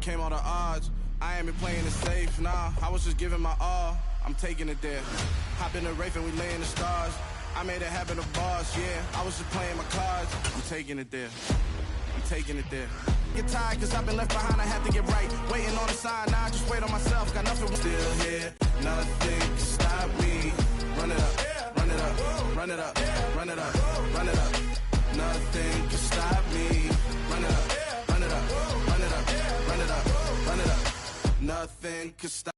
overcame all the odds. I ain't been playing it safe, nah. I was just giving my all. I'm taking it there. Hop in the Wraith and we lay in the stars. I made it happen to boss, yeah. I was just playing my cards. I'm taking it there. I'm taking it there. Get tired cause I've been left behind, I have to get right. Waiting on the sign, now I just wait on myself. Got nothing still here. Nothing can stop me. Run it up, run it up, run it up, run it up, run it up. Nothing can stop me. Run it up, run it up, run it up, run it up, run it up. Nothing can stop.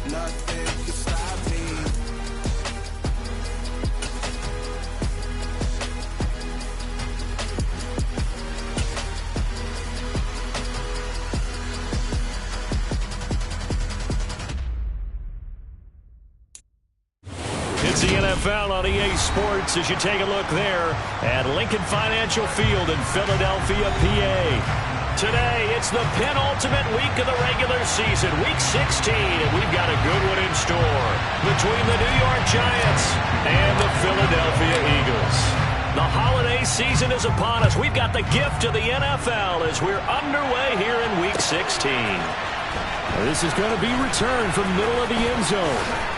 Nothing can stop me. It's the NFL on EA Sports as you take a look there at Lincoln Financial Field in Philadelphia, PA. Today, it's the penultimate week of the regular season, Week 16, and we've got a good one in store between the New York Giants and the Philadelphia Eagles. The holiday season is upon us. We've got the gift of the NFL as we're underway here in Week 16. This is going to be returned from the middle of the end zone.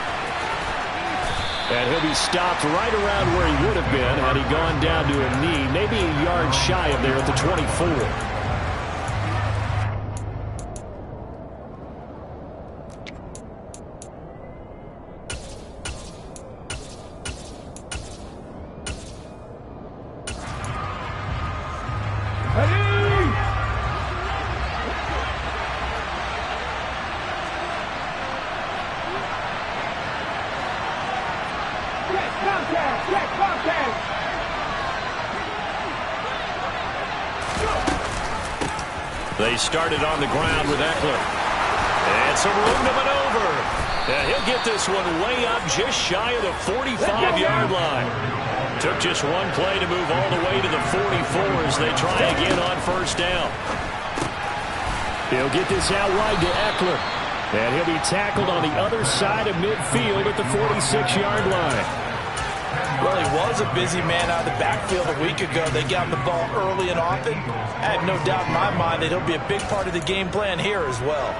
And he'll be stopped right around where he would have been had he gone down to a knee, maybe a yard shy of there at the 24. They started on the ground with Eckler. And some room to maneuver. And he'll get this one way up just shy of the 45-yard line. Took just one play to move all the way to the 44 as they try again on first down. He'll get this out wide to Eckler. And he'll be tackled on the other side of midfield at the 46-yard line. Well, he was a busy man out of the backfield a week ago. They got him the ball early and often. I have no doubt in my mind that he'll be a big part of the game plan here as well.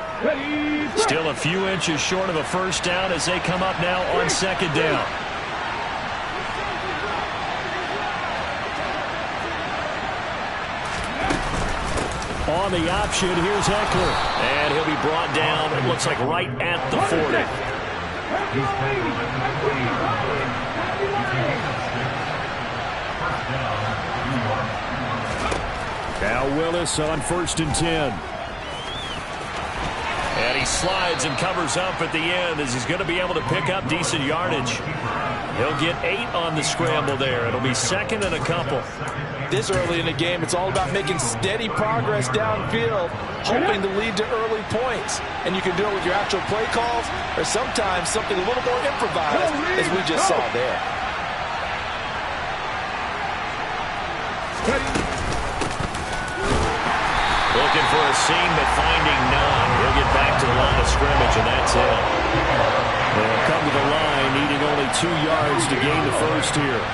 Still a few inches short of a first down as they come up now on second down. On the option, here's Eckler. And he'll be brought down, it looks like right at the 40. Now Willis on 1st and 10. And he slides and covers up at the end as he's going to be able to pick up decent yardage. He'll get 8 on the scramble there. It'll be second and a couple. This early in the game, it's all about making steady progress downfield, hoping to lead to early points. And you can do it with your actual play calls or sometimes something a little more improvised, as we just saw there. Looking for a seam, but finding none. He'll get back to the line of scrimmage, and that's it. They'll come to the line, needing only 2 yards to gain the first here.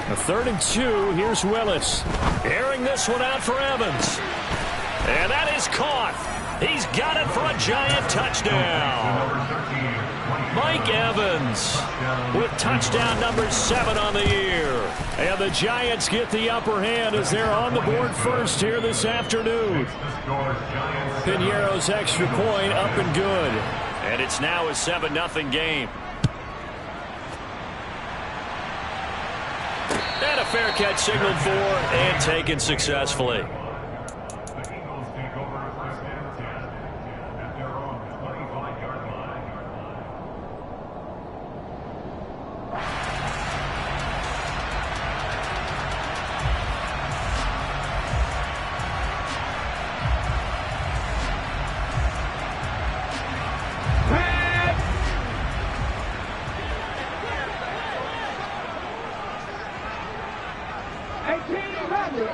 A 3rd and 2. Here's Willis. Airing this one out for Evans. And that is caught. He's got it for a giant touchdown. Mike Evans with touchdown number 7 on the year. And the Giants get the upper hand as they're on the board first here this afternoon. Piñeiro's extra point up and good. And it's now a 7-0 game. And a fair catch signaled for and taken successfully.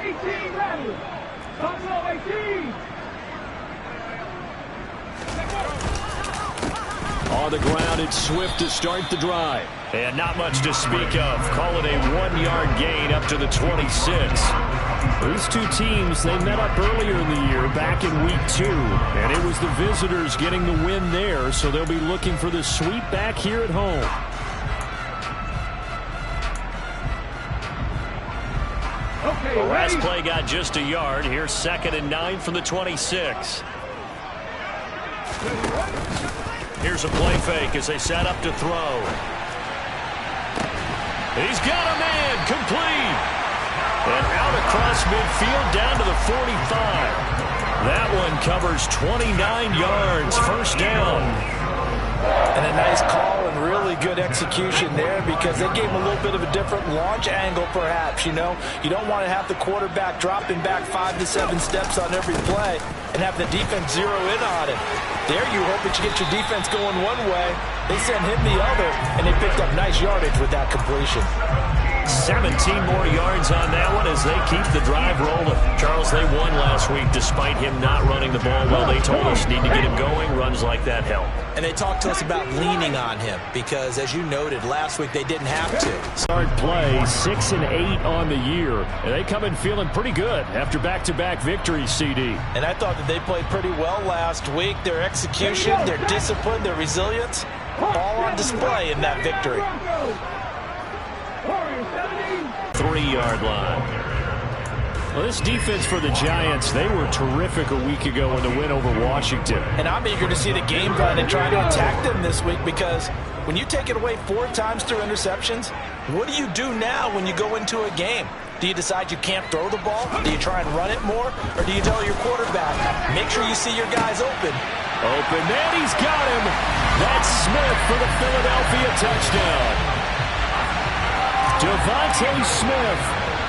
18 ready. Buffalo 18. On the ground, it's Swift to start the drive. And not much to speak of. Call it a 1-yard gain up to the 26. These two teams, they met up earlier in the year, back in week 2. And it was the visitors getting the win there, so they'll be looking for the sweep back here at home. The last play got just a yard. Here's 2nd and 9 from the 26. Here's a play fake as they set up to throw. He's got a man, complete. And out across midfield down to the 45. That one covers 29 yards, first down. And a nice call and really good execution there because they gave him a little bit of a different launch angle perhaps, you know. You don't want to have the quarterback dropping back 5 to 7 steps on every play and have the defense zero in on it. There you hope that you get your defense going one way. They sent him the other, and they picked up nice yardage with that completion. 17 more yards on that one as they keep the drive rolling. Charles, they won last week despite him not running the ball well. They told us need to get him going. Runs like that help. And they talked to us about leaning on him because, as you noted, last week they didn't have to. Start play, 6 and 8 on the year. And they come in feeling pretty good after back-to-back victories, CD. And I thought that they played pretty well last week. Their execution, their discipline, their resilience, all on display in that victory. 3-yard line. Well, this defense for the Giants, they were terrific a week ago in the win over Washington. And I'm eager to see the game plan and try to attack them this week because when you take it away 4 times through interceptions, what do you do now when you go into a game? Do you decide you can't throw the ball? Do you try and run it more? Or do you tell your quarterback, make sure you see your guys open? Open, and he's got him. That's Smith for the Philadelphia touchdown. Devontae Smith,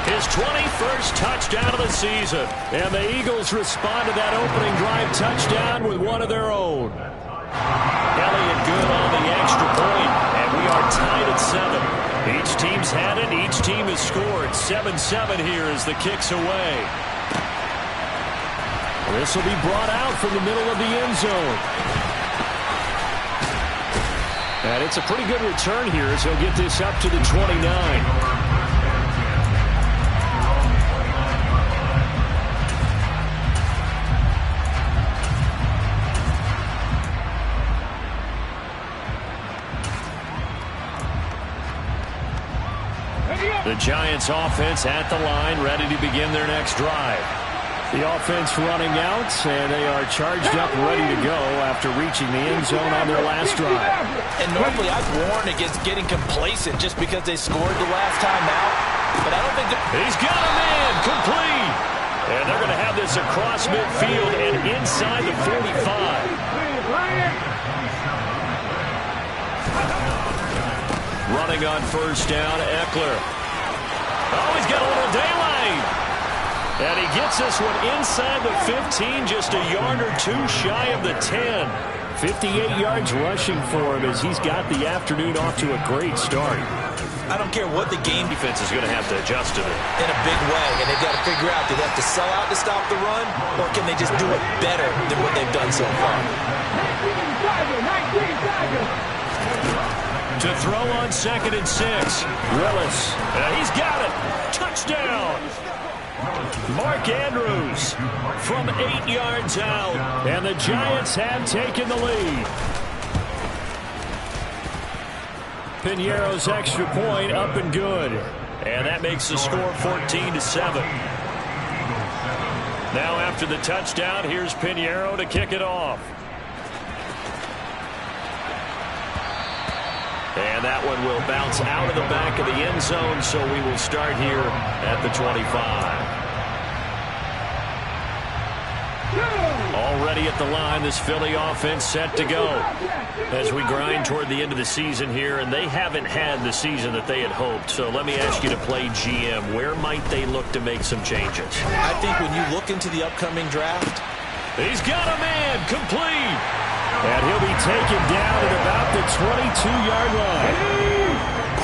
his 21st touchdown of the season. And the Eagles respond to that opening drive touchdown with one of their own. Elliott good on the extra point, and we are tied at 7. Each team's had it, each team has scored. 7-7 here as the kick's away. This will be brought out from the middle of the end zone. And it's a pretty good return here as he'll get this up to the 29. The Giants offense at the line, ready to begin their next drive. The offense running out, and they are charged up, ready to go after reaching the end zone on their last drive. And normally I've warned against getting complacent just because they scored the last time out. But I don't think he's got a man, complete. And they're going to have this across midfield and inside the 45. Running on first down, Eckler. Oh, he's got a little daylight. And he gets this one inside the 15, just a yard or two shy of the 10. 58 yards rushing for him as he's got the afternoon off to a great start. I don't care what the game defense is going to have to adjust to it. In a big way, and they've got to figure out, do they have to sell out to stop the run, or can they just do it better than what they've done so far? To throw on 2nd and 6. Willis. He's got it. Touchdown. Mark Andrews from 8 yards out. And the Giants have taken the lead. Piñeiro's extra point up and good. And that makes the score 14-7. Now after the touchdown, here's Piñeiro to kick it off. And that one will bounce out of the back of the end zone, so we will start here at the 25. Already at the line, this Philly offense set to go as we grind toward the end of the season here, and they haven't had the season that they had hoped. So let me ask you to play GM. Where might they look to make some changes? I think when you look into the upcoming draft, he's got a man, complete. And he'll be taken down at about the 22-yard line.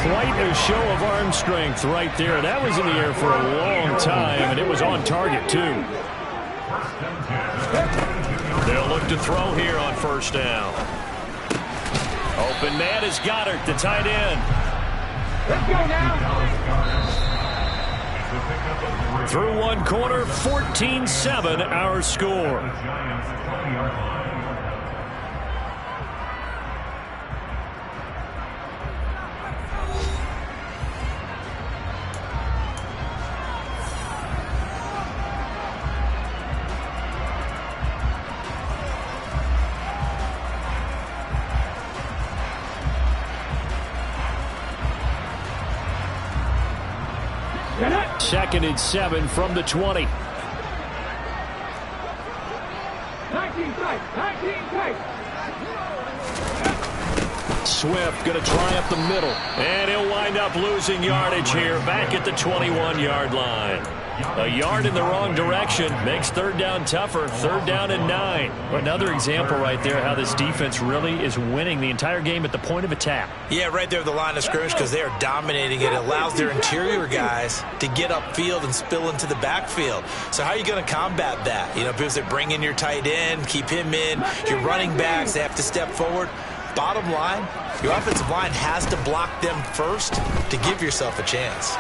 Quite a show of arm strength right there. That was in the air for a long time, and it was on target, too. They'll look to throw here on first down. Open man is Goddard, the tight end. Let's go now. Through one quarter, 14-7 our score. Second and 7 from the 20. 19 tight. 19 tight. Swift going to try up the middle. And he'll wind up losing yardage here back at the 21-yard line. A yard in the wrong direction makes third down tougher. Third down and 9. Another example right there how this defense really is winning the entire game at the point of attack. Yeah, right there at the line of scrimmage because they are dominating it. It allows their interior guys to get upfield and spill into the backfield. So how are you going to combat that? You know, because they bring in your tight end, keep him in. Your running backs, they have to step forward. Bottom line, your offensive line has to block them first to give yourself a chance.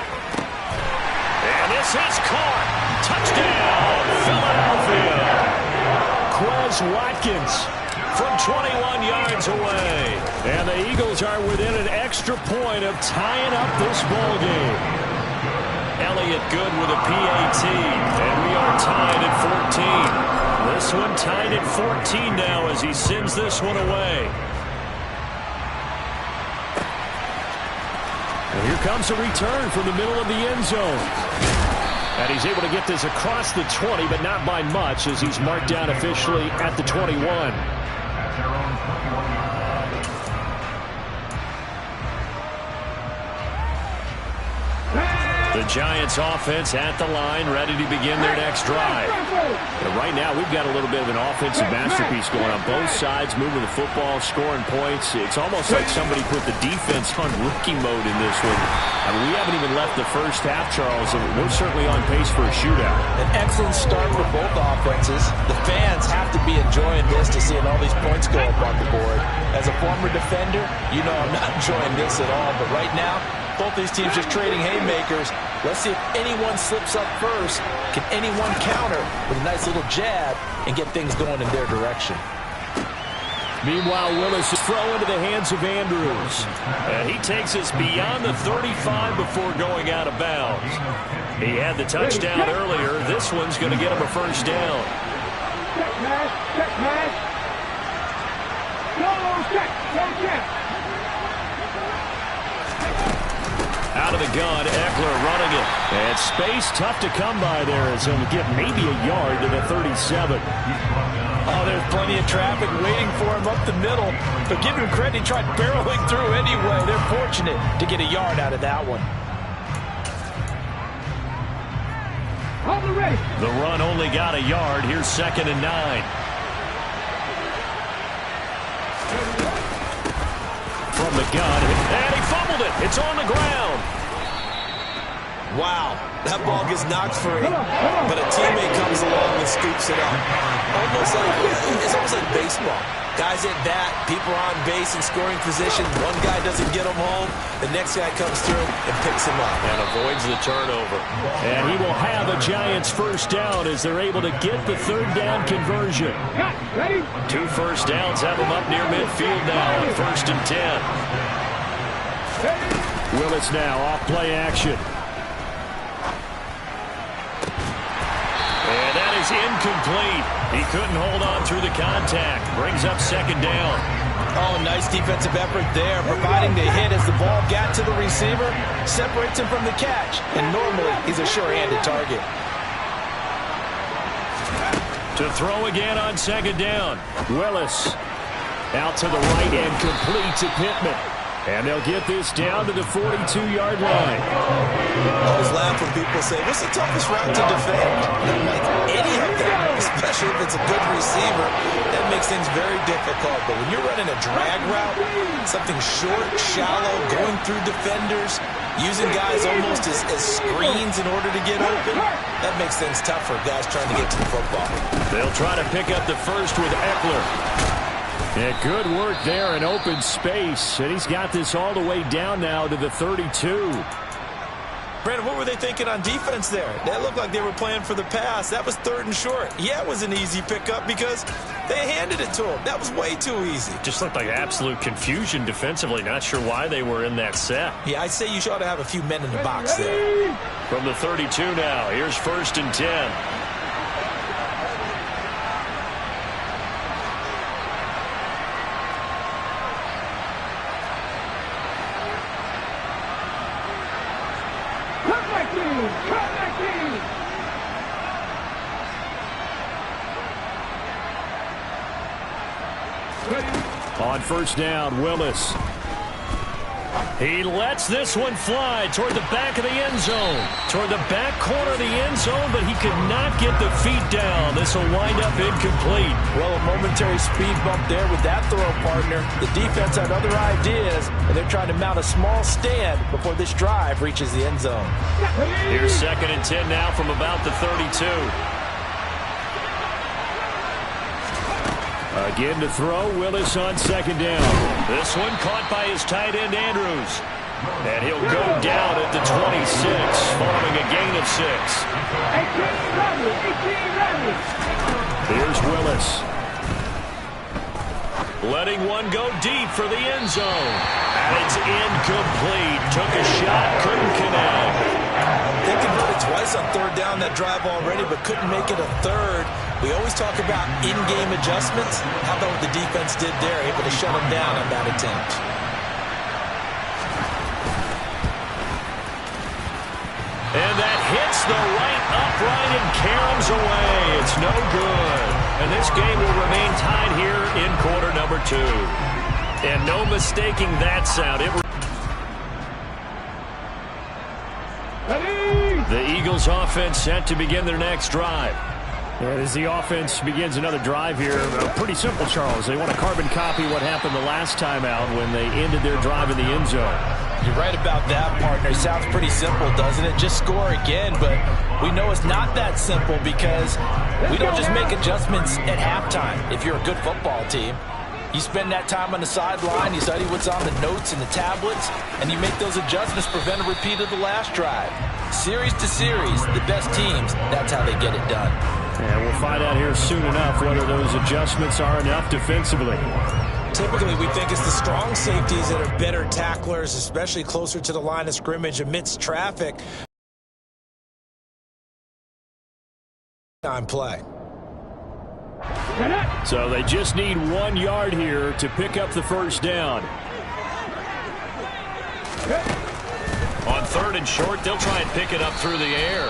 And this is caught. Touchdown, Philadelphia. Quez Watkins From 21 yards away. And the Eagles are within an extra point of tying up this ball game. Elliott good with a PAT. And we are tied at 14. This one tied at 14 now as he sends this one away. And here comes a return from the middle of the end zone. And he's able to get this across the 20, but not by much as he's marked down officially at the 21. The Giants offense at the line, ready to begin their next drive. And right now, we've got a little bit of an offensive masterpiece going on both sides, moving the football, scoring points. It's almost like somebody put the defense on rookie mode in this one. I mean, we haven't even left the first half, Charles, and we're certainly on pace for a shootout. An excellent start for both offenses. The fans have to be enjoying this to seeing all these points go up on the board. As a former defender, you know I'm not enjoying this at all, but right now, both these teams just trading haymakers. Let's see if anyone slips up first. Can anyone counter with a nice little jab and get things going in their direction? Meanwhile, Willis is throw into the hands of Andrews. And he takes us beyond the 35 before going out of bounds. He had the touchdown earlier. This one's going to get him a first down. Check pass. Check pass. No check. No check. Out of the gun, Eckler running it. And space tough to come by there as he'll get maybe a yard to the 37. Oh, there's plenty of traffic waiting for him up the middle. But give him credit, he tried barreling through anyway. They're fortunate to get a yard out of that one. The run only got a yard. Here's 2nd and 9. From the gun, and he fumbled it. It's on the ground. Wow, that ball gets knocked free, but a teammate comes along and scoops it up. It's almost like baseball. Guys at bat, people are on base in scoring position. One guy doesn't get him home, the next guy comes through and picks him up. And avoids the turnover. And he will have a Giants first down as they're able to get the third down conversion. 2 first downs have him up near midfield now on 1st and 10. Willis now off play action. And that is incomplete. He couldn't hold on through the contact. Brings up 2nd down. Oh, nice defensive effort there, providing the hit as the ball got to the receiver, separates him from the catch, and normally he's a sure-handed target. To throw again on 2nd down. Willis out to the right and complete to Pittman. And they'll get this down to the 42-yard line. I always laugh when people say, what's the toughest route to defend? And I'm like, any of them, especially if it's a good receiver, that makes things very difficult. But when you're running a drag route, something short, shallow, going through defenders, using guys almost as screens in order to get open, that makes things tough for guys trying to get to the football. They'll try to pick up the first with Eckler. Yeah, good work there in open space. And he's got this all the way down now to the 32. Brandon, what were they thinking on defense there? That looked like they were playing for the pass. That was 3rd and short. Yeah, it was an easy pickup because they handed it to him. That was way too easy. Just looked like absolute confusion defensively. Not sure why they were in that set. Yeah, I'd say you ought to have a few men in the box there. From the 32 now, here's 1st and 10. On 1st down, Willis. He lets this one fly toward the back of the end zone. Toward the back corner of the end zone, but he could not get the feet down. This will wind up incomplete. Well, a momentary speed bump there with that throw, partner. The defense had other ideas, and they're trying to mount a small stand before this drive reaches the end zone. Here's 2nd and 10 now from about the 32. Again to throw, Willis on 2nd down. This one caught by his tight end, Andrews. And he'll go down at the 26, following a gain of 6. Here's Willis. Letting one go deep for the end zone. And it's incomplete. Took a shot, couldn't connect. They converted twice on 3rd down that drive already, but couldn't make it a 3rd. We always talk about in-game adjustments. How about what the defense did there, able to shut them down on that attempt. And that hits the right upright and caroms away. It's no good. And this game will remain tied here in quarter number 2. And no mistaking that sound. The Eagles offense set to begin their next drive. And as the offense begins another drive here, pretty simple, Charles. They want to carbon copy what happened the last time out when they ended their drive in the end zone. You're right about that, partner. Sounds pretty simple, doesn't it? Just score again, but we know it's not that simple because we don't just make adjustments at halftime if you're a good football team. You spend that time on the sideline, you study what's on the notes and the tablets, and you make those adjustments, prevent a repeat of the last drive. Series to series, the best teams, that's how they get it done. And we'll find out here soon enough whether those adjustments are enough defensively. Typically, we think it's the strong safeties that are better tacklers, especially closer to the line of scrimmage amidst traffic. Time play. So they just need 1 yard here to pick up the 1st down. On 3rd and short, they'll try and pick it up through the air.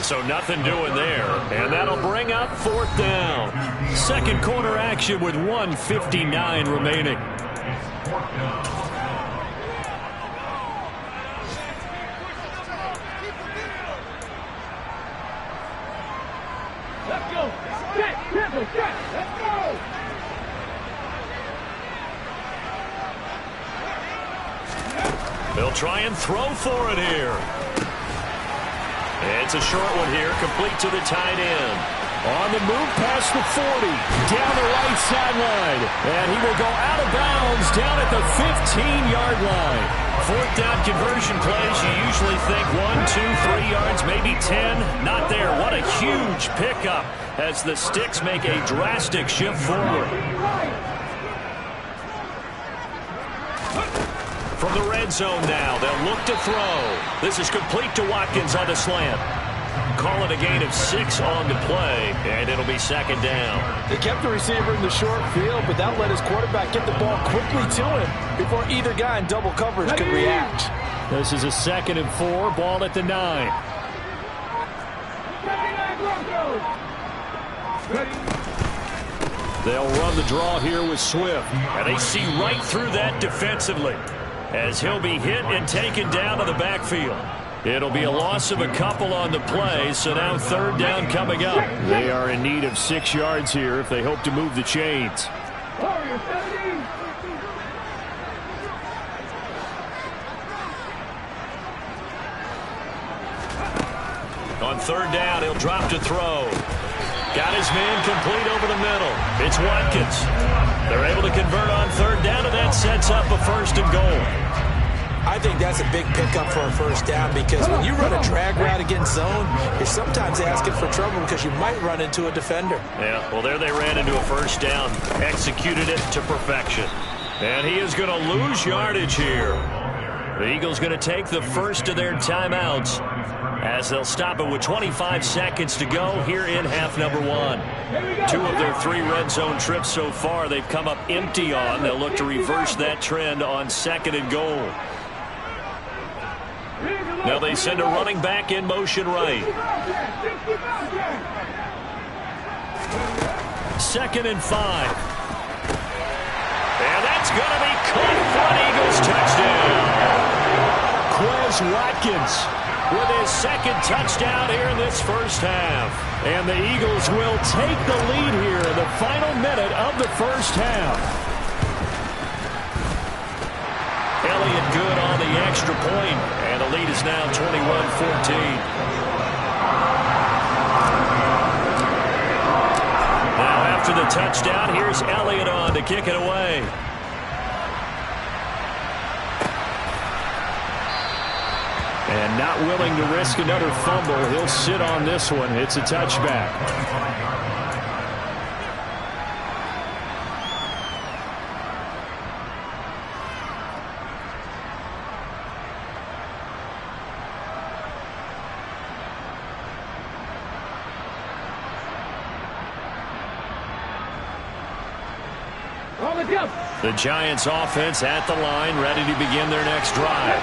So nothing doing there. And that'll bring up 4th down. 2nd quarter action with 1:59 remaining. Let's go. Set. Let's go. They'll try and throw for it here. It's a short one here, complete to the tight end. On the move past the 40, down the right sideline. And he will go out of bounds down at the 15-yard line. 4th down conversion plays, you usually think 1, 2, 3 yards, maybe 10. Not there. What a huge pickup as the Sticks make a drastic shift forward. From the red zone now, they'll look to throw. This is complete to Watkins on the slant. Call it a gain of 6 on the play, and it'll be 2nd down. They kept the receiver in the short field, but that let his quarterback get the ball quickly to him before either guy in double coverage could react. This is a 2nd and 4, ball at the 9. They'll run the draw here with Swift, and they see right through that defensively. as he'll be hit and taken down to the backfield. It'll be a loss of a couple on the play, so now third down coming up. They are in need of 6 yards here if they hope to move the chains. On third down, he'll drop to throw. Got his man complete over the middle. It's Watkins. They're able to convert on third down, and that sets up a 1st and goal. I think that's a big pickup for a first down, because when you run a drag route against zone, you're sometimes asking for trouble because you might run into a defender. Yeah, well, there they ran into a first down. Executed it to perfection. And he is going to lose yardage here. The Eagles going to take the first of their timeouts as they'll stop it with 25 seconds to go here in half number 1. 2 of their 3 red zone trips so far they've come up empty on. They'll look to reverse that trend on 2nd and goal. Now they send a running back in motion right. 2nd and 5. And that's going to be caught for an Eagles touchdown. Quez Watkins with his 2nd touchdown here in this first half. And the Eagles will take the lead here in the final minute of the first half. Elliott good on the extra point, and the lead is now 21-14. Now after the touchdown, here's Elliott on to kick it away. And not willing to risk another fumble, he'll sit on this one. It's a touchback. The Giants offense at the line, ready to begin their next drive.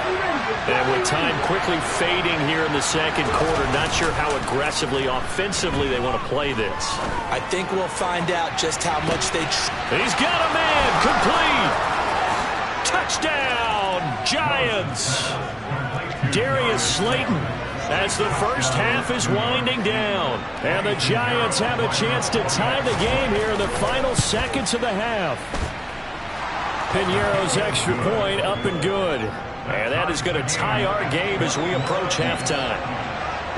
And with time quickly fading here in the 2nd quarter, not sure how aggressively, offensively they want to play this. I think we'll find out just how much they... He's got a man, complete. Touchdown, Giants. Darius Slayton as the first half is winding down. And the Giants have a chance to tie the game here in the final seconds of the half. Piñeiro's extra point up and good. And that is going to tie our game as we approach halftime.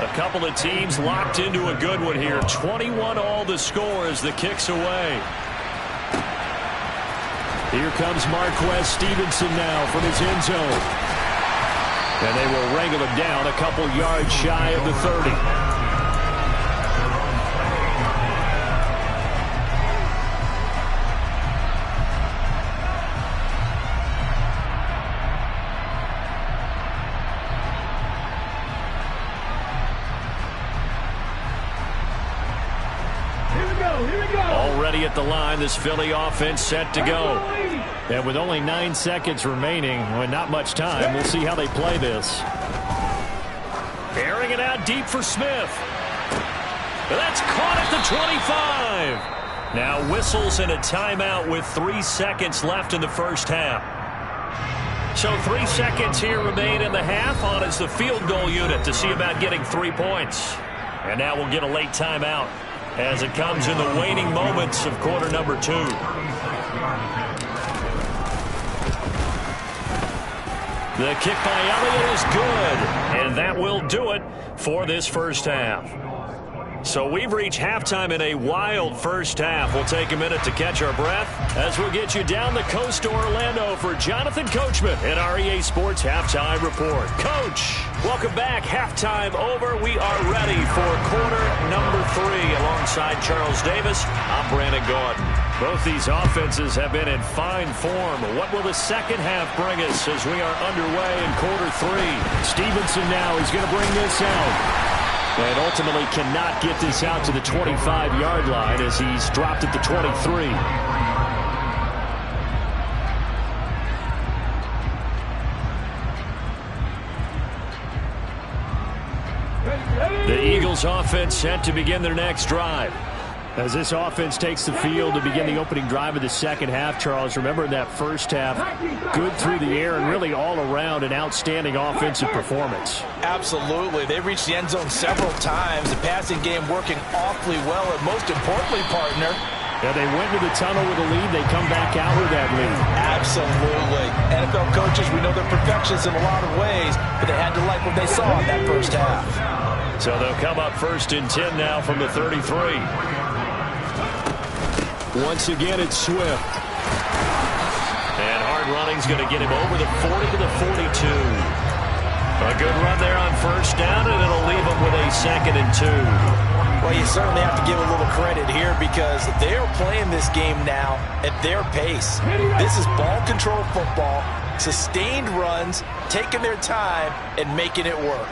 A couple of teams locked into a good one here. 21 all the score as the kick's away. Here comes Marquez Stevenson now from his end zone. And they will wrangle him down a couple yards shy of the 30. Already at the line, this Philly offense set to go. And with only 9 seconds remaining, with not much time, we'll see how they play this. Airing it out deep for Smith. That's caught at the 25. Now whistles and a timeout with 3 seconds left in the first half. So 3 seconds here remain in the half on as the field goal unit to see about getting 3 points. And now we'll get a late timeout as it comes in the waning moments of quarter number 2. The kick by Elliott is good, and that will do it for this first half. So we've reached halftime in a wild first half. We'll take a minute to catch our breath as we'll get you down the coast to Orlando for Jonathan Coachman in our EA Sports Halftime Report. Coach, welcome back. Halftime over. We are ready for quarter number 3 alongside Charles Davis. I'm Brandon Gordon. Both these offenses have been in fine form. What will the second half bring us as we are underway in quarter 3? Stevenson now is going to bring this out. And ultimately cannot get this out to the 25-yard line as he's dropped at the 23. The Eagles offense set to begin their next drive. As this offense takes the field to begin the opening drive of the second half, Charles, remember in that first half, good through the air and really all around an outstanding offensive performance. Absolutely. They reached the end zone several times. The passing game working awfully well, and most importantly, partner, yeah, they went to the tunnel with a lead. They come back out with that lead. Absolutely. NFL coaches, we know they're perfectionists in a lot of ways, but they had to like what they saw in that first half. So they'll come up 1st and 10 now from the 33. Once again, it's Swift. And hard running's going to get him over the 40 to the 42. A good run there on 1st down, and it'll leave him with a 2nd and 2. Well, you certainly have to give a little credit here because they are playing this game now at their pace. This is ball control football, sustained runs, taking their time, and making it work.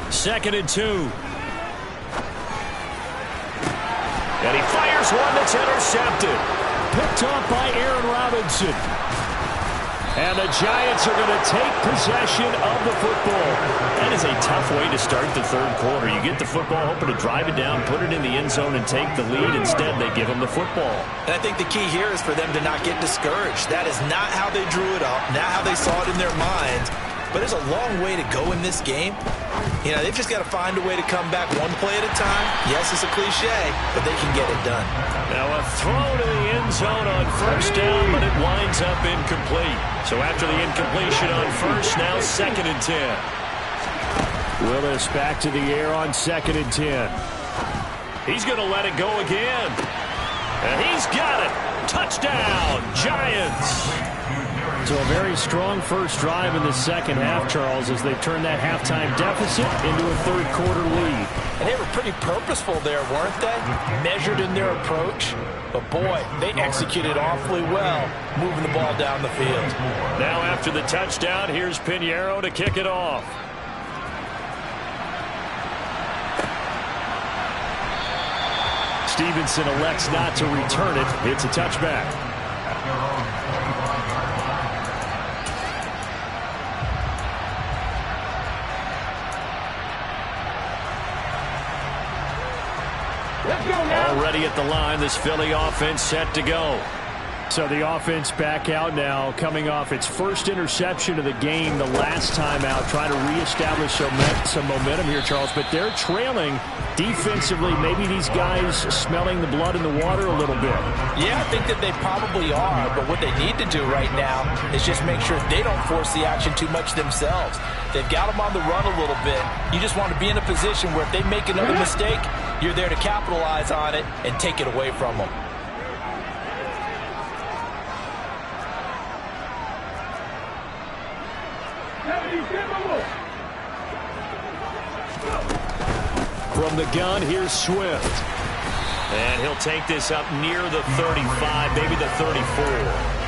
2nd and 2. And he fires one that's intercepted. Picked off by Aaron Robinson. And the Giants are going to take possession of the football. That is a tough way to start the third quarter. You get the football, hoping to drive it down, put it in the end zone, and take the lead. Instead, they give them the football. And I think the key here is for them to not get discouraged. That is not how they drew it up, not how they saw it in their minds. But there's a long way to go in this game. You know, they've just got to find a way to come back one play at a time. Yes, it's a cliche, but they can get it done. Now a throw to the end zone on 1st down, but it winds up incomplete. So after the incompletion on 1st, now 2nd and 10. Willis back to the air on 2nd and 10. He's going to let it go again. And he's got it. Touchdown, Giants. So a very strong first drive in the second half, Charles, as they've turned that halftime deficit into a third quarter lead. And they were pretty purposeful there, weren't they? Measured in their approach. But boy, they executed awfully well, moving the ball down the field. Now after the touchdown, here's Pinheiro to kick it off. Stevenson elects not to return it. It's a touchback. Already at the line, this Philly offense set to go. So the offense back out now, coming off its first interception of the game the last time out, trying to reestablish some momentum here, Charles. But they're trailing defensively. Maybe these guys smelling the blood in the water a little bit. Yeah, I think that they probably are. But what they need to do right now is just make sure they don't force the action too much themselves. They've got them on the run a little bit. You just want to be in a position where if they make another mistake, you're there to capitalize on it and take it away from them. From the gun, here's Swift. And he'll take this up near the 35, maybe the 34.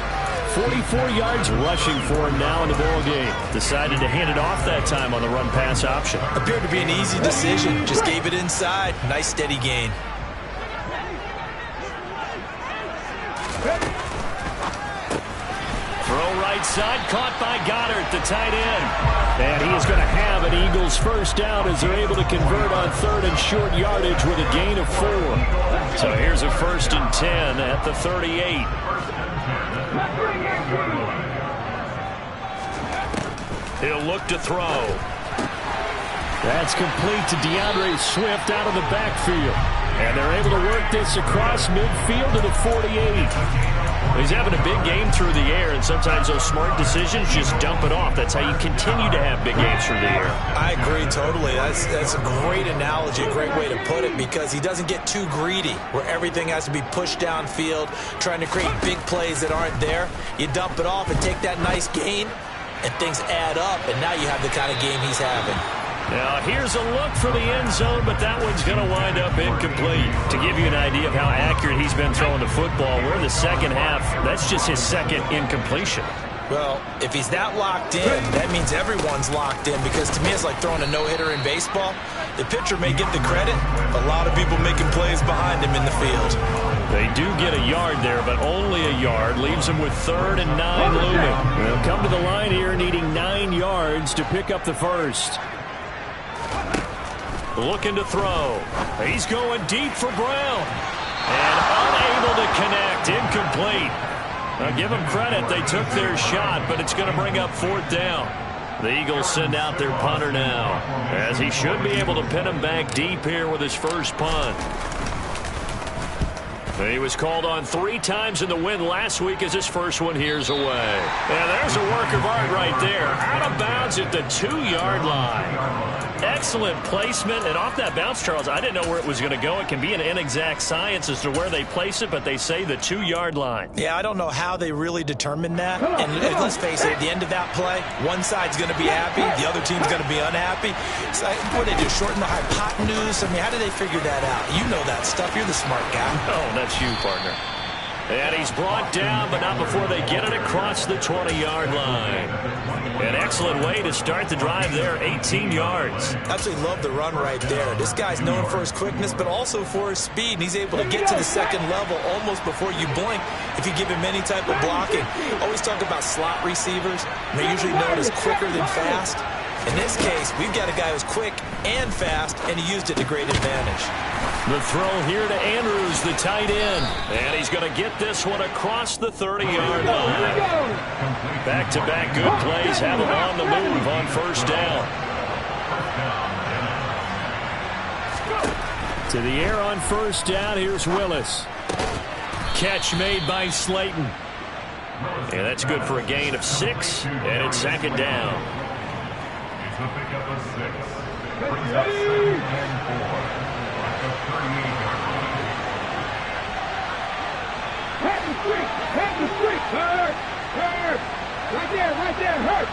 44 yards rushing for him now in the ball game. Decided to hand it off that time on the run-pass option. Appeared to be an easy decision. Just gave it inside. Nice steady gain. Throw right side, caught by Goddard, the tight end. And he is going to have an Eagles first down as they're able to convert on 3rd and short yardage with a gain of 4. So here's a 1st and 10 at the 38. He'll look to throw. That's complete to DeAndre Swift out of the backfield. And they're able to work this across midfield to the 48. He's having a big game through the air, and sometimes those smart decisions just dump it off. That's how you continue to have big games through the air. I agree totally. That's a great analogy, a great way to put it, because he doesn't get too greedy where everything has to be pushed downfield, trying to create big plays that aren't there. You dump it off and take that nice gain, and things add up, and now you have the kind of game he's having. Now, here's a look for the end zone, but that one's going to wind up incomplete. To give you an idea of how accurate he's been throwing the football, we're in the second half. That's just his second incompletion. Well, if he's that locked in, that means everyone's locked in, because to me it's like throwing a no-hitter in baseball. The pitcher may get the credit, but a lot of people making plays behind him in the field. They do get a yard there, but only a yard. Leaves them with 3rd and 9 looming. They'll come to the line here needing 9 yards to pick up the first. looking to throw. He's going deep for Brown. And unable to connect. Incomplete. Now give them credit. They took their shot, but it's going to bring up 4th down. The Eagles send out their punter now, as he should be able to pin him back deep here with his first punt. He was called on 3 times in the win last week as his first one here's away. And there's a work of art right there. Out of bounds at the 2-yard line. Excellent placement. And off that bounce, Charles, I didn't know where it was going to go. It can be an inexact science as to where they place it, but they say the 2-yard line. Yeah, I don't know how they really determined that. And let's face it, at the end of that play, one side's going to be happy, the other team's going to be unhappy. So, what did they do, shorten the hypotenuse? I mean, how did they figure that out? You know that stuff. You're the smart guy. Oh, that's you, partner. And he's brought down, but not before they get it across the 20-yard line. An excellent way to start the drive there, 18 yards. Absolutely love the run right there. This guy's known for his quickness, but also for his speed. And he's able to get to the second level almost before you blink if you give him any type of blocking. Always talk about slot receivers. They're usually known as quicker than fast. In this case, we've got a guy who's quick and fast, and he used it to great advantage. The throw here to Andrews, the tight end. And he's going to get this one across the 30-yard line. Back-to-back good plays have him on the move on first down. To the air on first down, here's Willis. Catch made by Slayton. And that's good for a gain of 6, and it's 2nd down. The pickup of 6. Brings up 2nd and 4. At the 38-yard line. Head the street. Hurt. Right there, hurt.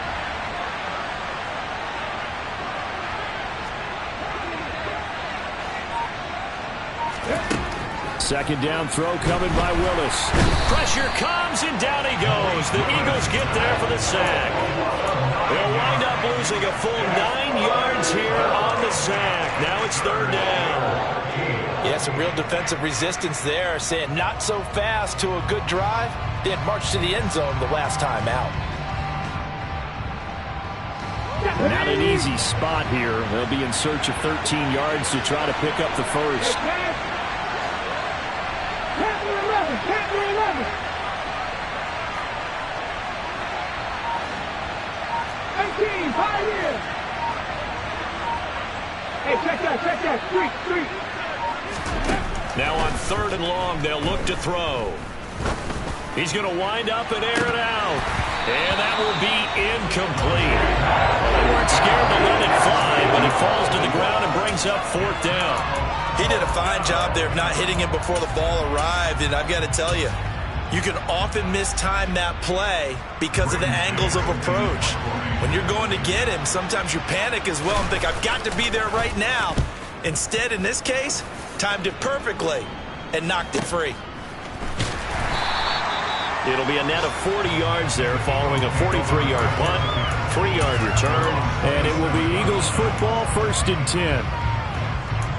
Second down throw coming by Willis. Pressure comes, and down he goes. The Eagles get there for the sack. They'll wind up losing a full 9 yards here on the sack. Now it's 3rd down. Yeah, some real defensive resistance there, saying not so fast to a good drive. Then march to the end zone the last time out. Not an easy spot here. They'll be in search of 13 yards to try to pick up the first. Hey, check that, street. Now on 3rd and long, they'll look to throw. He's going to wind up and air it out. And that will be incomplete. They weren't scared to let it fly, but he falls to the ground and brings up 4th down. He did a fine job there of not hitting him before the ball arrived, and I've got to tell you, you can often mistime that play because of the angles of approach. When you're going to get him, sometimes you panic as well and think, I've got to be there right now. Instead, in this case, timed it perfectly and knocked it free. It'll be a net of 40 yards there following a 43-yard punt, 3-yard return, and it will be Eagles football 1st and 10.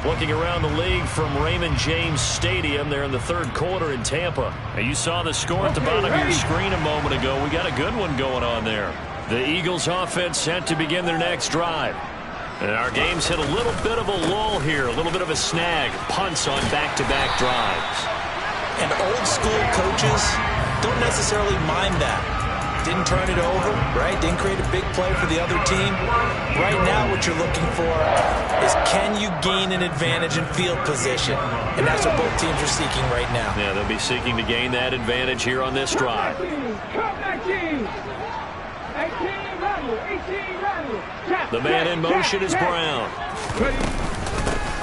Looking around the league from Raymond James Stadium, they're in the 3rd quarter in Tampa. And you saw the score at the bottom of your screen a moment ago. We got a good one going on there. The Eagles offense set to begin their next drive. And our game's hit a little bit of a lull here, a little bit of a snag. Punts on back-to-back drives. And old school coaches don't necessarily mind that. Didn't turn it over, right? Didn't create a big play for the other team. Right now what you're looking for is, can you gain an advantage in field position? And that's what both teams are seeking right now. Yeah, they'll be seeking to gain that advantage here on this drive. The man in motion is Brown.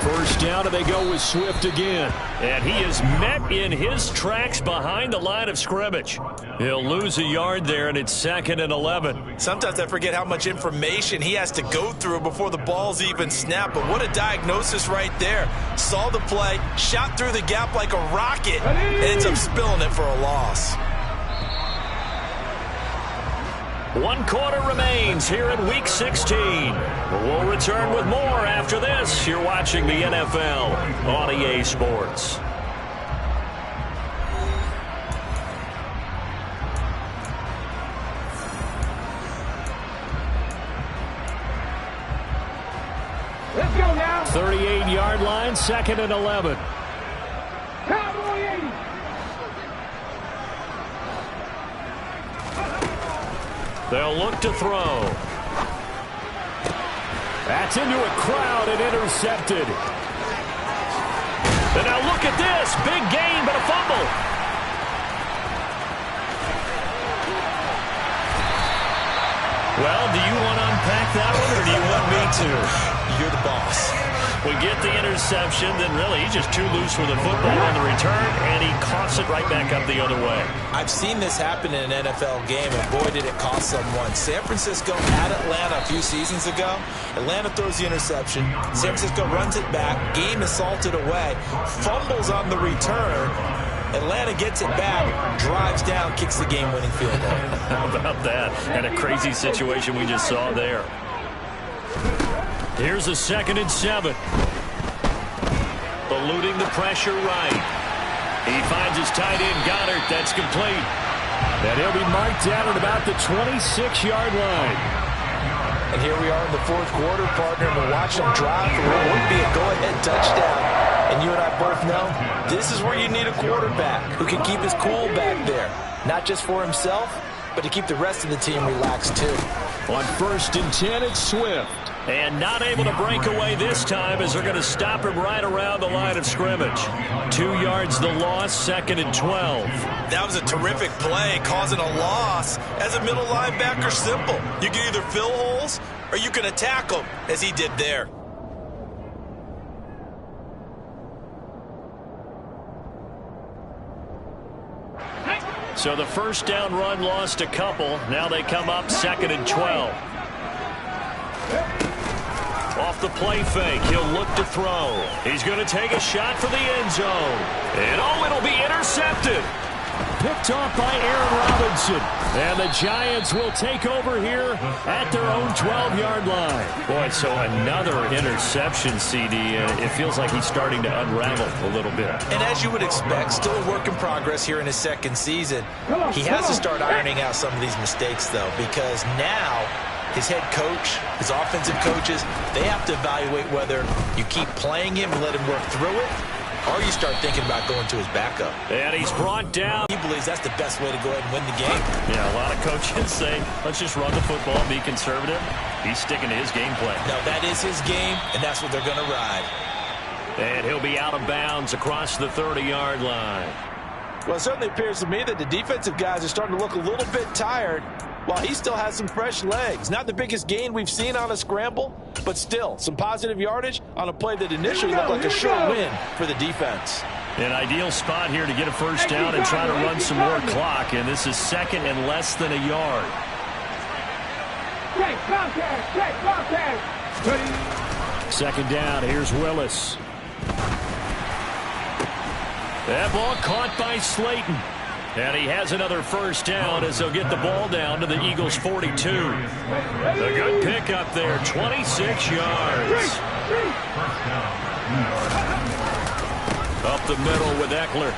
First down, and they go with Swift again. And he is met in his tracks behind the line of scrimmage. He'll lose a yard there, and it's 2nd and 11. Sometimes I forget how much information he has to go through before the ball's even snapped. But what a diagnosis right there. Saw the play, shot through the gap like a rocket, and ends up spilling it for a loss. 1 quarter remains here in Week 16. We'll return with more after this. You're watching the NFL on EA Sports. Let's go now. 38-yard line, 2nd and 11. They'll look to throw. That's into a crowd and intercepted. And now look at this. Big gain, but a fumble. Well, do you want to unpack that one, or do you want me to? You're the boss. We get the interception, then really he's just too loose with the football on the return, and he coughs it right back up the other way. I've seen this happen in an NFL game, and boy, did it cost someone. San Francisco at Atlanta a few seasons ago. Atlanta throws the interception. San Francisco runs it back. Game is salted away. Fumbles on the return. Atlanta gets it back, drives down, kicks the game-winning field goal. How about that? And a crazy situation we just saw there. Here's a 2nd and 7. Eluding the pressure right. He finds his tight end, Goddard. That's complete. And he'll be marked down at about the 26-yard line. And here we are in the 4th quarter, partner, and we're watching them drive for what would be a go-ahead touchdown. And you and I both know this is where you need a quarterback who can keep his cool back there. Not just for himself, but to keep the rest of the team relaxed too. On 1st and 10, it's Swift. And not able to break away this time as they're going to stop him right around the line of scrimmage. 2 yards the loss, 2nd and 12. That was a terrific play, causing a loss. As a middle linebacker, simple. You can either fill holes or you can attack them, as he did there. So the first down run lost a couple. Now they come up 2nd and 12. Off the play fake, he'll look to throw. He's going to take a shot for the end zone. And oh, it'll be intercepted. Picked off by Aaron Robinson. And the Giants will take over here at their own 12-yard line. Boy, so another interception, CD. It feels like he's starting to unravel a little bit. And as you would expect, still a work in progress here in his 2nd season. He has to start ironing out some of these mistakes, though, because now his head coach, his offensive coaches, they have to evaluate whether you keep playing him and let him work through it, or you start thinking about going to his backup. And he's brought down. He believes that's the best way to go ahead and win the game. Yeah, a lot of coaches say, let's just run the football, be conservative. He's sticking to his game plan. No, that is his game, and that's what they're going to ride. And he'll be out of bounds across the 30-yard line. Well, it certainly appears to me that the defensive guys are starting to look a little bit tired, while he still has some fresh legs. Not the biggest gain we've seen on a scramble, but still some positive yardage on a play that initially looked like a sure win for the defense. An ideal spot here to get a first down and try to run some more clock, and this is 2nd and less than a yard. Take contact. 2nd down, here's Willis. That ball caught by Slayton. And he has another first down as they'll get the ball down to the Eagles' 42. A good pickup there, 26 yards. Up the middle with Eckler.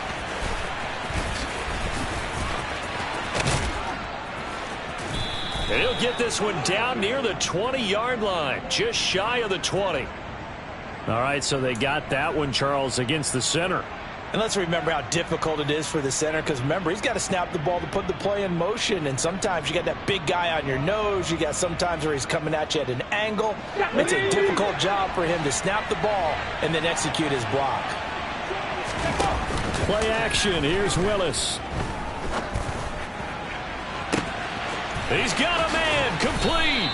And he'll get this one down near the 20-yard line, just shy of the 20. All right, so they got that one, Charles, against the center. And let's remember how difficult it is for the center, because remember, he's got to snap the ball to put the play in motion, and sometimes you got that big guy on your nose. You got sometimes where he's coming at you at an angle. It's a difficult job for him to snap the ball and then execute his block. Play action. Here's Willis. He's got a man. Complete.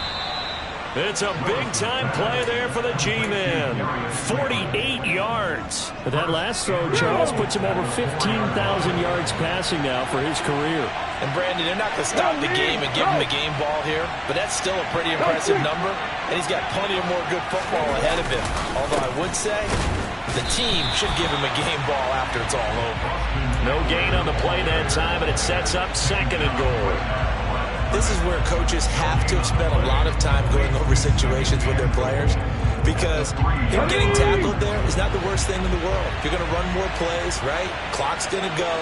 It's a big-time play there for the G-Man. 48 yards. But that last throw, Charles, puts him over 15,000 yards passing now for his career. And, Brandon, they're not going to stop the game and give him a game ball here, but that's still a pretty impressive number, and he's got plenty of more good football ahead of him. Although I would say the team should give him a game ball after it's all over. No gain on the play that time, and it sets up 2nd and goal. This is where coaches have to have spent a lot of time going over situations with their players, because him getting tackled there is not the worst thing in the world. You're going to run more plays, right? Clock's going to go.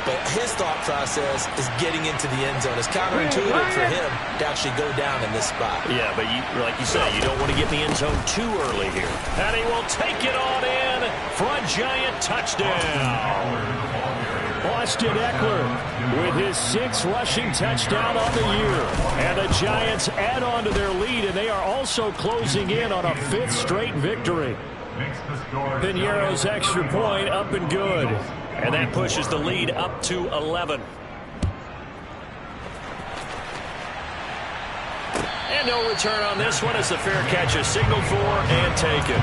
But his thought process is getting into the end zone. It's counterintuitive for him to actually go down in this spot. Yeah, but like you said, you don't want to get in the end zone too early here. And he will take it on in for a giant touchdown. Austin Eckler with his 6th rushing touchdown on the year. And the Giants add on to their lead, and they are also closing in on a 5th straight victory. Piñeiro's extra point up and good. And that pushes the lead up to 11. And no return on this one as the fair catch is signaled for and taken.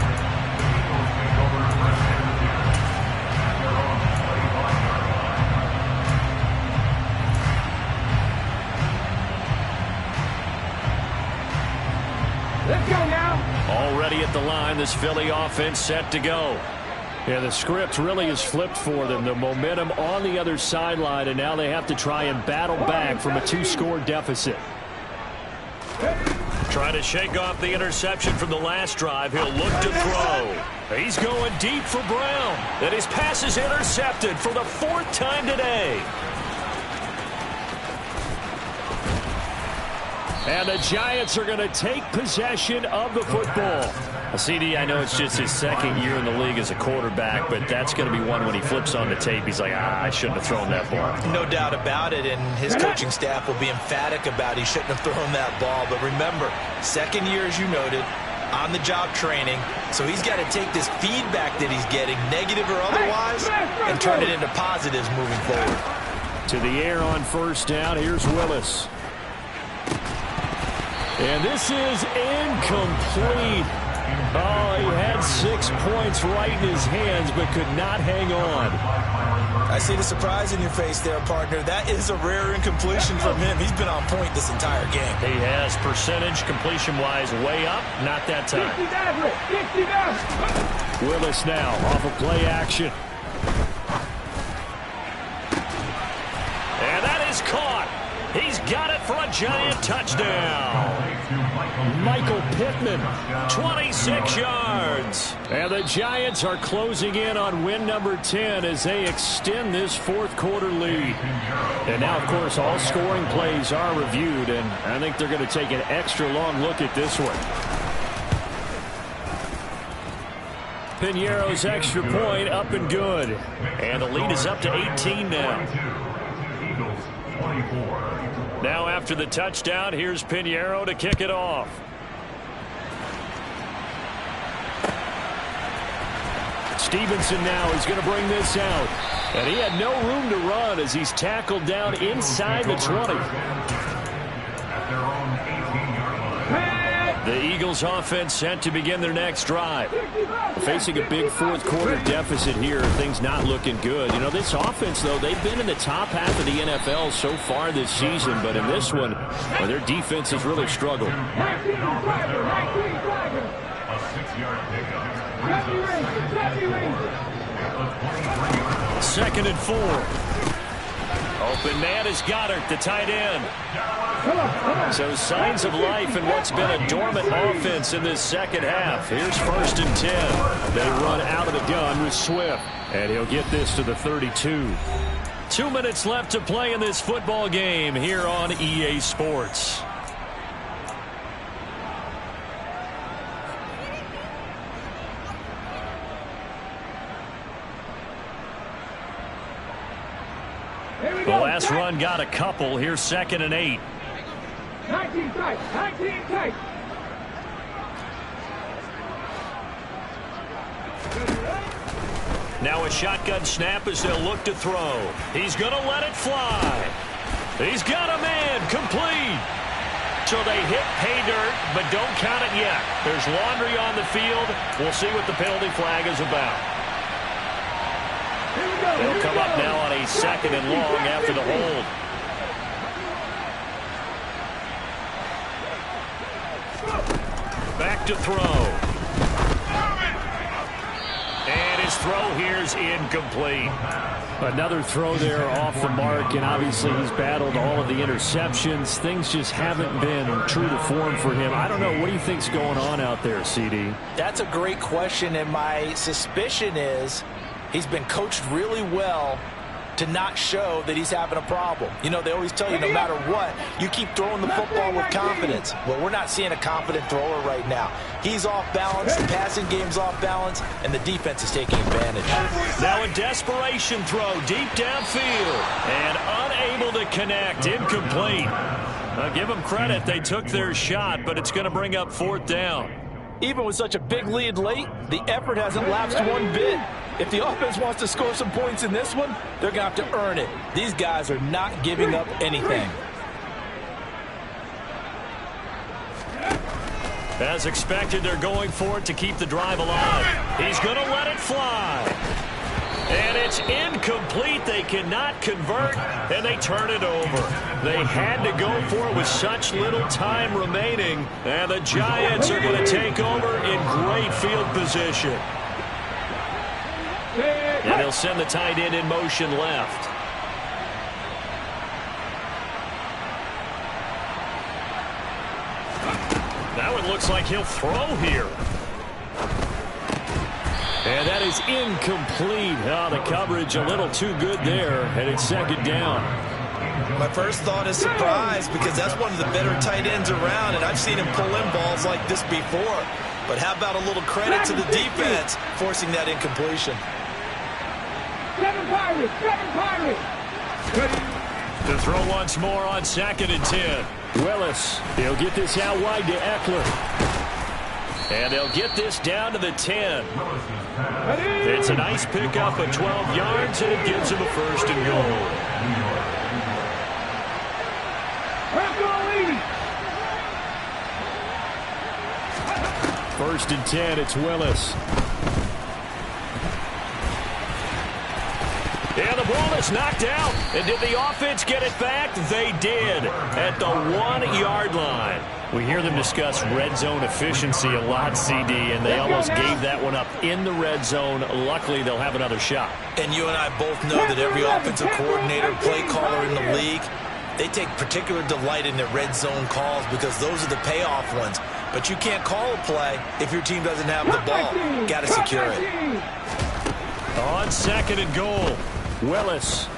Let's go now. Already at the line, this Philly offense set to go. Yeah, the script really is flipped for them. The momentum on the other sideline, and now they have to try and battle back from a 2-score deficit. Trying to shake off the interception from the last drive. He'll look to throw. He's going deep for Brown. And his pass is intercepted for the 4th time today. And the Giants are going to take possession of the football. CD, I know it's just his 2nd year in the league as a quarterback, but that's going to be one when he flips on the tape. He's like, I shouldn't have thrown that ball. No doubt about it, and his coaching staff will be emphatic about he shouldn't have thrown that ball. But remember, 2nd year, as you noted, on-the-job training, so he's got to take this feedback that he's getting, negative or otherwise, and turn it into positives moving forward. To the air on 1st down, here's Willis. And this is incomplete. Oh, he had 6 points right in his hands, but could not hang on. I see the surprise in your face there, partner. That is a rare incompletion from him. He's been on point this entire game. He has percentage completion-wise way up, not that time. 60 Willis now off of play action. And that is caught. He's got it for a giant touchdown. Michael Pittman, 26 yards. And the Giants are closing in on win number 10 as they extend this 4th quarter lead. And now, of course, all scoring plays are reviewed, and I think they're going to take an extra long look at this one. Piñeiro's extra point up and good. And the lead is up to 18 now. Now after the touchdown, here's Piñeiro to kick it off. Stevenson now is going to bring this out. And he had no room to run as he's tackled down inside the 20. The Eagles offense set to begin their next drive. Facing a big 4th quarter deficit here, things not looking good. You know, this offense, though, they've been in the top half of the NFL so far this season, but in this one, well, their defense has really struggled. 2nd and 4. Open man is Goddard, the tight end. So signs of life in what's been a dormant offense in this 2nd half. Here's 1st and 10. They run out of the gun with Swift. And he'll get this to the 32. 2 minutes left to play in this football game here on EA Sports. The last run got a couple. Here's 2nd and 8. 19 tight. 19 tight. Now a shotgun snap as they'll look to throw. He's going to let it fly. He's got a man complete. So they hit pay dirt, but don't count it yet. There's laundry on the field. We'll see what the penalty flag is about. They'll come up now on a 2nd and long after the hold. Back to throw. And his throw here is incomplete. Another throw there off the mark, and obviously he's battled all of the interceptions. Things just haven't been true to form for him. I don't know. What do you think's going on out there, CD? That's a great question, and my suspicion is he's been coached really well to not show that he's having a problem. You know, they always tell you no matter what, you keep throwing the football with confidence. Well, we're not seeing a confident thrower right now. He's off balance, the passing game's off balance, and the defense is taking advantage. Now a desperation throw deep downfield, and unable to connect, incomplete. Give them credit, they took their shot, but it's going to bring up 4th down. Even with such a big lead late, the effort hasn't lapsed one bit. If the offense wants to score some points in this one, they're going to have to earn it. These guys are not giving up anything. As expected, they're going for it to keep the drive alive. He's going to let it fly. And it's incomplete. They cannot convert, and they turn it over. They had to go for it with such little time remaining, and the Giants are going to take over in great field position. And they'll send the tight end in motion left. Now it looks like he'll throw here. And that is incomplete. Oh, the coverage a little too good there, and it's 2nd down. My first thought is surprise, because that's one of the better tight ends around, and I've seen him pull in balls like this before. But how about a little credit to the defense forcing that incompletion? 7 Pirates! 7 Pirates! To throw once more on 2nd and 10. Willis, he'll get this out wide to Eckler. And they'll get this down to the 10. It's a nice pickup of 12 yards, and it gives them a 1st and goal. First and 10, it's Willis. And the ball is knocked out. And did the offense get it back? They did at the 1-yard line. We hear them discuss red zone efficiency a lot, CD, and they almost gave that one up in the red zone. Luckily, they'll have another shot. And you and I both know that every offensive coordinator, play caller in the league, they take particular delight in their red zone calls because those are the payoff ones. But you can't call a play if your team doesn't have the ball. Got to secure it. On 2nd and goal, Willis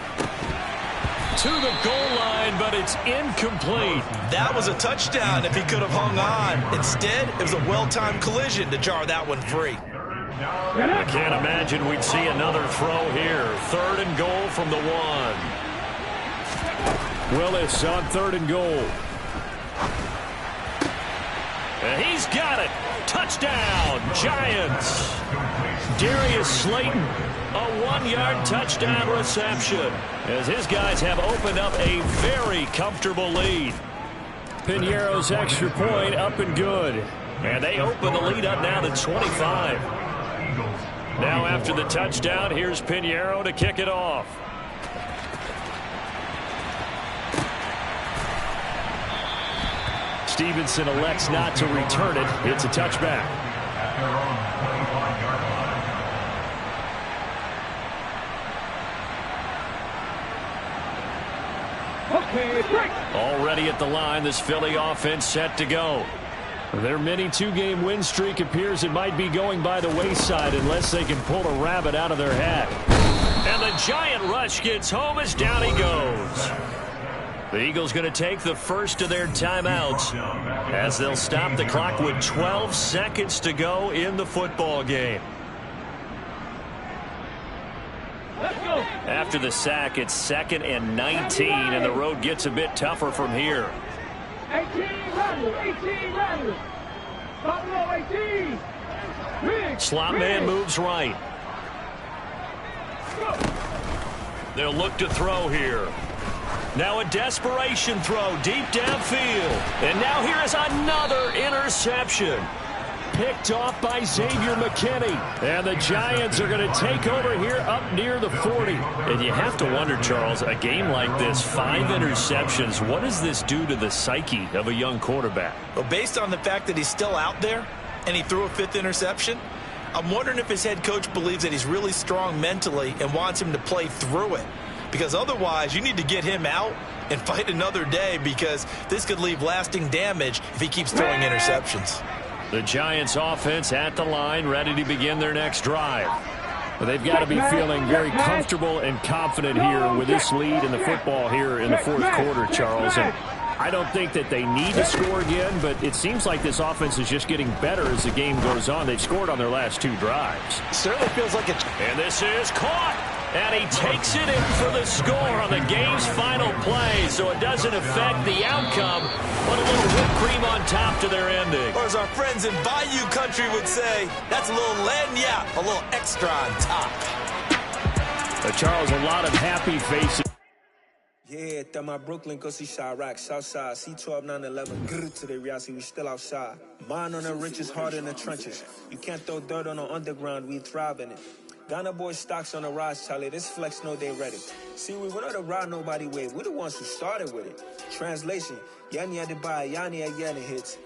to the goal line, but it's incomplete. That was a touchdown if he could have hung on. Instead, it was a well-timed collision to jar that one free. I can't imagine we'd see another throw here. 3rd and goal from the 1. Willis on 3rd and goal. And he's got it. Touchdown, Giants. Darius Slayton, a 1-yard touchdown reception, as his guys have opened up a very comfortable lead. Piñeiro's extra point up and good. And they open the lead up now to 25. Now after the touchdown, here's Piñeiro to kick it off. Stevenson elects not to return it. It's a touchback. Already at the line, this Philly offense set to go. Their mini 2-game win streak appears it might be going by the wayside unless they can pull a rabbit out of their hat. And the giant rush gets home as down he goes. The Eagles going to take the first of their timeouts as they'll stop the clock with 12 seconds to go in the football game. After the sack, it's 2nd and 19, and the road gets a bit tougher from here. 18 runners. Buffalo 18. Slot man moves right. They'll look to throw here. Now a desperation throw deep downfield. And now here is another interception. Picked off by Xavier McKinney. And the Giants are going to take over here up near the 40. And you have to wonder, Charles, a game like this, 5 interceptions, what does this do to the psyche of a young quarterback? Well, based on the fact that he's still out there and he threw a 5th interception, I'm wondering if his head coach believes that he's really strong mentally and wants him to play through it. Because otherwise, you need to get him out and fight another day, because this could leave lasting damage if he keeps throwing interceptions. The Giants offense at the line, ready to begin their next drive. Well, they've got to be feeling very comfortable and confident here with this lead in the football here in the fourth quarter, Charles. And I don't think that they need to score again, but it seems like this offense is just getting better as the game goes on. They've scored on their last 2 drives. Certainly feels like it. And this is caught. And he takes it in for the score on the game's final play, so it doesn't affect the outcome, but a little whipped cream on top to their ending. Or as our friends in Bayou Country would say, that's a little lagniappe, a little extra on top. Charles, a lot of happy faces. Yeah, that my Brooklyn, go see Chirac, Southside, C12, 911, grrr to the reality, we still outside. Mine on the riches, hard in the trenches. You can't throw dirt on the underground, we thrive in it. Ghana boys stocks on the rise, Charlie. This flex know they ready. See, we went on the ride nobody wave. We the ones who started with it. Translation: Yanni had to buy, Yanni again hits.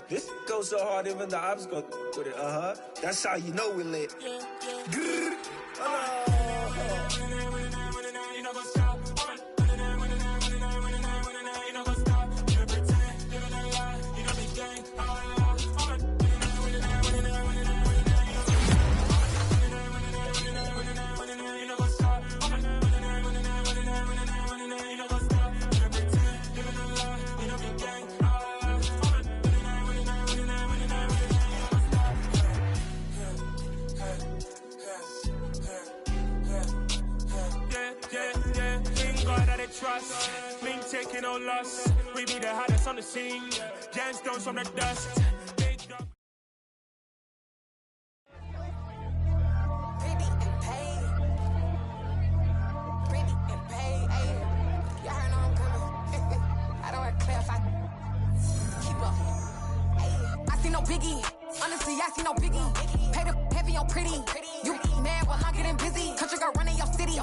This goes so hard, even the ops go with it. That's how you know we lit. Grrr. Trust, me taking no loss. We be the hottest on the scene. Gemstones from the dust. Pretty and paid. Pretty and paid. Y'all heard I'm coming. I don't have to clarify. Keep up. I see no biggie. Honestly, I see no biggie. Pay the heavy on pretty. You mad while I'm getting busy. Country girl running your city.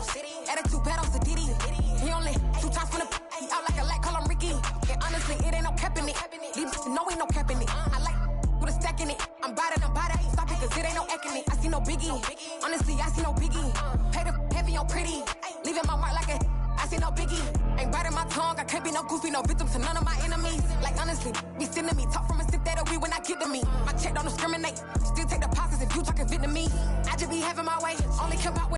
Attitude bad on Sadiddy. He only 2 times from the he out like a light, call him Ricky. And honestly, it ain't no cap in it. Leave no ain't no cap in it. I like with a stack in it. I'm bad it. Stop it, cause it ain't no acting it. I see no biggie. Honestly, I see no biggie. Pay the heavy on pretty. Leaving my mark like a I see no biggie. Ain't biting my tongue. I can't be no goofy, no victim to none of my enemies. Like honestly, be sending me talk from a sip that we when I get to me. My check don't discriminate. Still take deposits if you talking Vietnamese. I just be having my way. Only care about